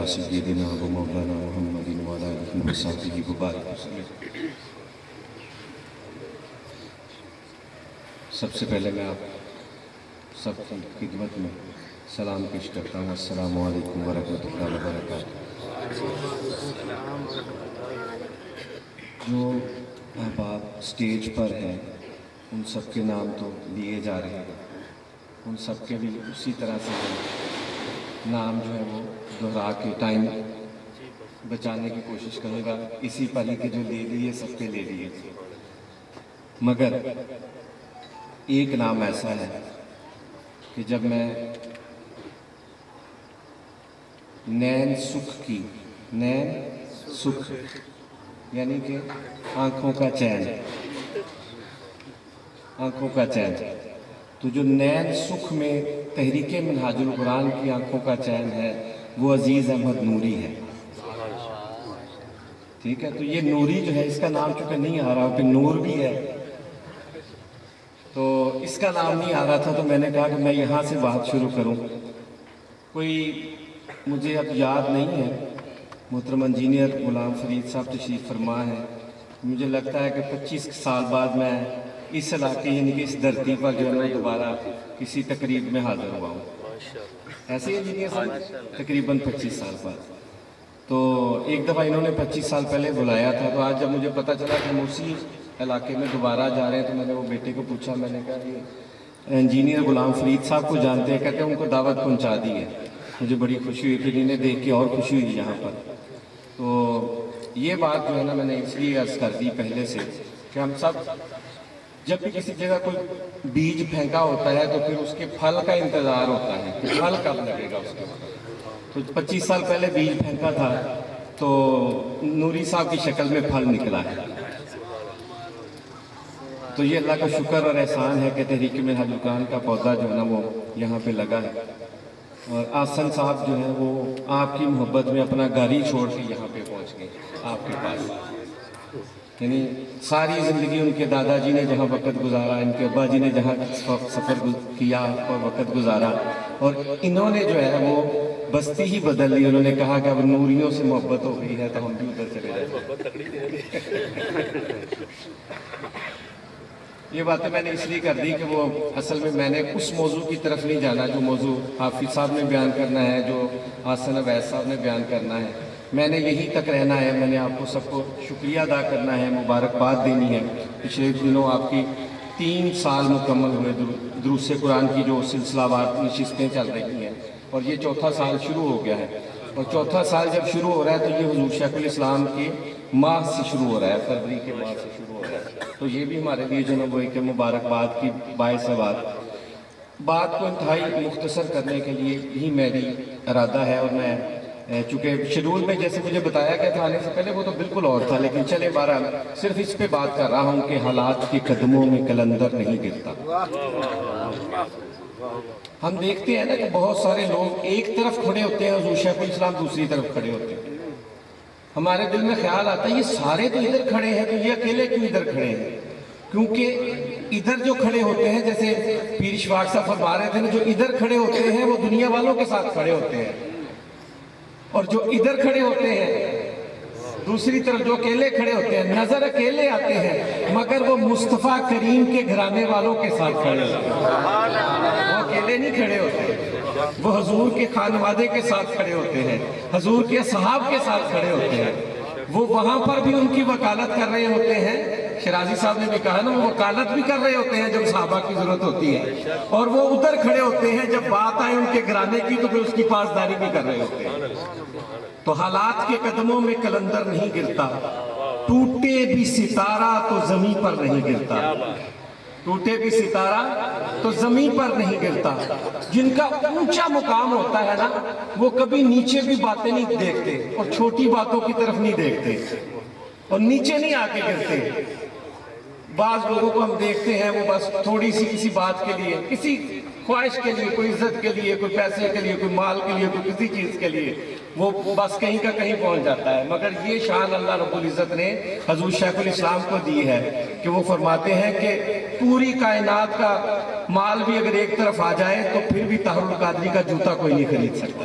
سیدنا و مولانا محمد وعلی آلہ وصحبہ وبارک وسلم۔ سب سے پہلے میں آپ سب کی خدمت میں سلام پیش کرتا ہوں۔ السلام علیکم ورحمۃ اللہ وبرکاتہ۔ جو احباب اسٹیج پر ہیں ان سب کے نام تو لیے جا رہے ہیں، ان سب کے بھی اسی طرح سے نام جو ہے وہ دہرا کے ٹائم بچانے کی کوشش کروں گا۔ اسی پر ہی کے جو لے لیے سب کے لے لیے، مگر ایک نام ایسا ہے کہ جب میں نین سکھ کی، نین سکھ یعنی کہ آنکھوں کا چین، آنکھوں کا چین، تو جو نین سکھ میں تحریک منہاج القرآن کی آنکھوں کا چین ہے وہ عزیز احمد نوری ہے، ٹھیک ہے۔ تو یہ نوری جو ہے اس کا نام چونکہ نہیں آ رہا کہ نور بھی ہے، تو اس کا نام نہیں آ رہا تھا، تو میں نے کہا کہ میں یہاں سے بات شروع کروں۔ کوئی مجھے اب یاد نہیں ہے، محترم انجینئر غلام فرید صاحب تشریف فرما ہے، مجھے لگتا ہے کہ 25 سال بعد میں اس علاقے یعنی کہ اس دھرتی پر جو ہے میں دوبارہ کسی تقریب میں حاضر ہوا ہوں، ایسے انجینئر صاحب تقریباً 25 سال بعد۔ تو ایک دفعہ انہوں نے 25 سال پہلے بلایا تھا، تو آج جب مجھے پتہ چلا کہ ہم اسی علاقے میں دوبارہ جا رہے ہیں تو میں نے وہ بیٹے کو پوچھا، میں نے کہا کہ انجینئر غلام فرید صاحب کو جانتے ہیں؟ کہتے ہیں ان کو دعوت پہنچا دی ہے۔ مجھے بڑی خوشی ہوئی، پھر انہیں دیکھ کے اور خوشی ہوئی یہاں پر۔ تو یہ بات جو ہے نا میں نے اس لیے عرض کر دی پہلے سے کہ ہم سب جب بھی کسی جگہ کوئی بیج پھینکا ہوتا ہے تو پھر اس کے پھل کا انتظار ہوتا ہے کہ پھل کب لگے گا اس کے بعد۔ تو 25 سال پہلے بیج پھینکا تھا تو نوری صاحب کی شکل میں پھل نکلا ہے۔ تو یہ اللہ کا شکر اور احسان ہے کہ تحریک منہاج القرآن کا پودا جو ہے نا وہ یہاں پہ لگا ہے، اور آسن صاحب جو ہیں وہ آپ کی محبت میں اپنا گاڑی چھوڑ کے یہاں پہ پہنچ گئے آپ کے پاس۔ یعنی ساری زندگی ان کے دادا جی نے جہاں وقت گزارا، ان کے ابا جی نے جہاں سفر کیا اور وقت گزارا، اور انہوں نے جو ہے وہ بستی ہی بدل لی۔ انہوں نے کہا کہ اب نوریوں سے محبت ہو گئی ہے تو ہم بھی ادھر چلے جائیں۔ یہ باتیں میں نے اس لیے کر دی کہ وہ اصل میں نے اس موضوع کی طرف نہیں جانا جو موضوع حافظ صاحب نے بیان کرنا ہے، جو آسن اویس صاحب نے بیان کرنا ہے۔ میں نے یہی تک رہنا ہے۔ میں نے آپ کو سب کو شکریہ ادا کرنا ہے، مبارکباد دینی ہے۔ پچھلے دنوں آپ کی 3 سال مکمل ہوئے دروس قرآن کی جو سلسلہ وار نشستیں چل رہی ہیں، اور یہ 4تھا سال شروع ہو گیا ہے۔ اور 4تھا سال جب شروع ہو رہا ہے تو یہ حضور شیخ الاسلام کے ماہ سے شروع ہو رہا ہے، فروری کے ماہ سے شروع ہو رہا ہے۔ تو یہ بھی ہمارے لیے جو ہے وہ ایک مبارکباد کی باعث ہے۔ بات کو انتہائی مختصر کرنے کے لیے ہی میری ارادہ ہے، اور میں چونکہ شیڈول میں جیسے مجھے بتایا گیا تھا آنے سے پہلے وہ تو بالکل اور تھا، لیکن چلے بہرحال صرف اس پہ بات کر رہا ہوں کہ حالات کے قدموں میں قلندر نہیں گرتا۔ ہم دیکھتے ہیں نا کہ بہت سارے لوگ ایک طرف کھڑے ہوتے ہیں، حضور شیخ الاسلام دوسری طرف کھڑے ہوتے ہیں۔ ہمارے دل میں خیال آتا ہے یہ سارے تو ادھر کھڑے ہیں تو یہ اکیلے کیوں ادھر کھڑے ہیں؟ کیونکہ ادھر جو کھڑے ہوتے ہیں، جیسے پیر اشفاق صاحب فرما رہے تھے نا، جو ادھر کھڑے ہوتے ہیں وہ دنیا والوں کے ساتھ کھڑے ہوتے ہیں، اور جو ادھر کھڑے ہوتے ہیں دوسری طرف جو اکیلے کھڑے ہوتے ہیں، نظر اکیلے آتے ہیں مگر وہ مصطفیٰ کریم کے گھرانے والوں کے ساتھ کھڑے ہوتے ہیں۔ وہ اکیلے نہیں کھڑے ہوتے، وہ حضور کے خانوادے کے ساتھ کھڑے ہوتے ہیں، حضور کے صحاب کے ساتھ کھڑے ہوتے ہیں۔ وہ وہاں پر بھی ان کی وکالت کر رہے ہوتے ہیں، شرازی صاحب نے بھی کہا نا، وہ وکالت بھی کر رہے ہوتے ہیں جب صحابہ کی ضرورت ہوتی ہے، اور وہ ادھر کھڑے ہوتے ہیں جب بات آئے ان کے گھرانے کی تو پھر اس کی پاسداری بھی کر رہے ہوتے ہیں۔ تو حالات کے قدموں میں قلندر نہیں گرتا، ٹوٹے بھی ستارہ تو زمین پر نہیں گرتا، ٹوٹے بھی ستارہ تو زمین پر نہیں گرتا۔ جن کا اونچا مقام ہوتا ہے نا وہ کبھی نیچے بھی باتیں نہیں دیکھتے اور چھوٹی باتوں کی طرف نہیں دیکھتے اور نیچے نہیں آ کے گرتے۔ بعض لوگوں کو ہم دیکھتے ہیں وہ بس تھوڑی سی کسی بات کے لیے، کسی خواہش کے لیے، کوئی عزت کے لیے، کوئی پیسے کے لیے، کوئی مال کے لیے، کوئی کسی چیز کے لیے وہ بس کہیں کا کہیں پہنچ جاتا ہے۔ مگر یہ شان اللہ رب العزت نے حضور شیخ الاسلام کو دی ہے کہ وہ فرماتے ہیں کہ پوری کائنات کا مال بھی اگر ایک طرف آ جائے تو پھر بھی طاہر القادری کا جوتا کوئی نہیں خرید سکتا۔